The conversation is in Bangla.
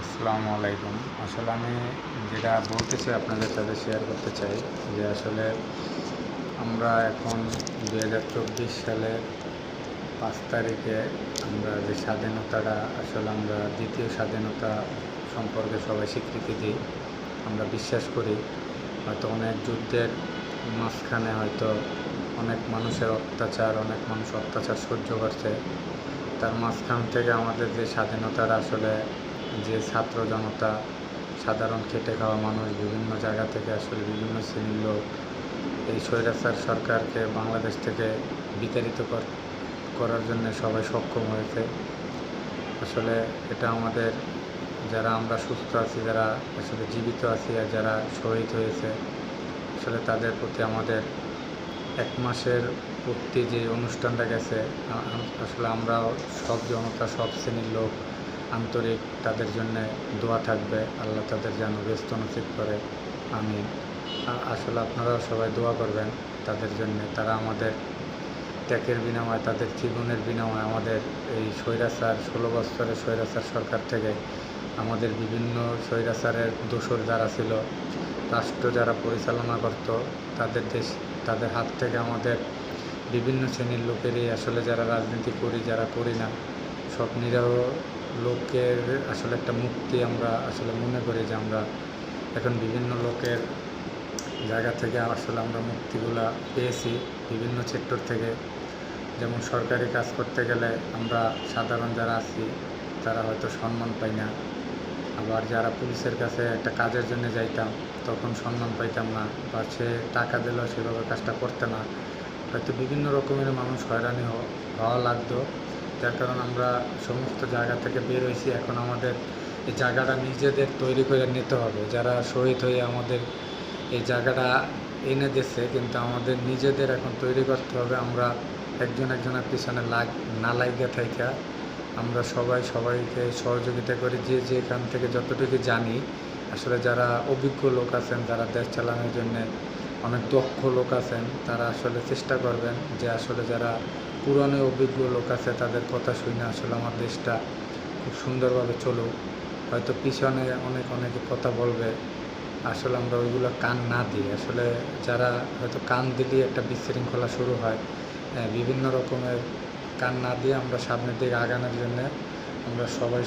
আসসালামু আলাইকুম। আসলে আমি যেটা বলতে চাই আপনাদের সাথে শেয়ার করতে চাই যে আসলে আমরা এখন 2024 সালের 5 তারিখে আমরা যে স্বাধীনতাটা আসলে আমরা দ্বিতীয় স্বাধীনতা সম্পর্কে সবাই স্বীকৃতি দিই। আমরা বিশ্বাস করি হয়তো অনেক যুদ্ধের মাঝখানে হয়তো অনেক মানুষের অত্যাচার, অনেক মানুষ অত্যাচার সহ্য করছে। তার মাঝখান থেকে আমাদের যে স্বাধীনতাটা আসলে যে ছাত্র জনতা, সাধারণ খেটে খাওয়া মানুষ বিভিন্ন জায়গা থেকে আসলে বিভিন্ন শ্রেণীর লোক এই স্বৈরাচার সরকারকে বাংলাদেশ থেকে বিতাড়িত করার জন্য সবাই সক্ষম হয়েছে। আসলে এটা আমাদের যারা আমরা সুস্থ আছি, যারা আসলে জীবিত আছি আর যারা শহীদ হয়েছে, আসলে তাদের প্রতি আমাদের 1 মাসের পূর্তি যে অনুষ্ঠানটা গেছে, আসলে আমরাও সব জনতা, সব শ্রেণীর লোক আন্তরিক তাদের জন্যে দোয়া থাকবে। আল্লাহ তাদের যেন ব্যস্ত নসিব করে, আমিন। আসলে আপনারাও সবাই দোয়া করবেন তাদের জন্যে। তারা আমাদের ত্যাগের বিনিময়ে, তাদের জীবনের বিনিময়ে আমাদের এই স্বৈরাচার 16 বছরের স্বৈরাচার সরকার থেকে আমাদের বিভিন্ন স্বৈরাচারের দোসর যারা ছিল, রাষ্ট্র যারা পরিচালনা করত, তাদের হাত থেকে আমাদের বিভিন্ন শ্রেণীর লোকেরই আসলে যারা রাজনীতি করি, যারা করি না, সব নিরীহ লোকের আসলে একটা মুক্তি আমরা আসলে মনে করি যে আমরা এখন বিভিন্ন লোকের জায়গা থেকে আসলে আমরা মুক্তিগুলা পেয়েছি বিভিন্ন সেক্টর থেকে। যেমন সরকারি কাজ করতে গেলে আমরা সাধারণ যারা আছি তারা হয়তো সম্মান পাই না, আবার যারা পুলিশের কাছে একটা কাজের জন্য যাইতাম তখন সম্মান পাইতাম না, বা সে টাকা দিলেও সেভাবে কাজটা করতে না, হয়তো বিভিন্ন রকমের মানুষ হয়রানি হওয়া লাগতো। যার কারণে আমরা সমস্ত জায়গা থেকে বের হয়েছি। এখন আমাদের এই জায়গাটা নিজেদের তৈরি করে নিতে হবে। যারা শহীদ হয়ে আমাদের এই জায়গাটা এনে দিচ্ছে, কিন্তু আমাদের নিজেদের এখন তৈরি করতে হবে। আমরা একজনের পিছনে না লাগিয়ে থাইকা আমরা সবাইকে সহযোগিতা করি, যে যেখান থেকে যতটুকু জানি। আসলে যারা অভিজ্ঞ লোক আছেন, যারা দেশ চালানোর জন্যে অনেক দক্ষ লোক আছেন, তারা আসলে চেষ্টা করবেন যে আসলে যারা পুরনো অভিজ্ঞ লোক আছে তাদের কথা শুনে আসলে আমার দেশটা খুব সুন্দরভাবে চলুক। হয়তো পিছনে অনেকে কথা বলবে, আসলে আমরা ওইগুলো কান না দিই। আসলে যারা হয়তো কান দিলেই একটা বিশৃঙ্খলা শুরু হয়, বিভিন্ন রকমের কান না দিয়ে আমরা সামনের দিকে আগানোর জন্য আমরা সবাই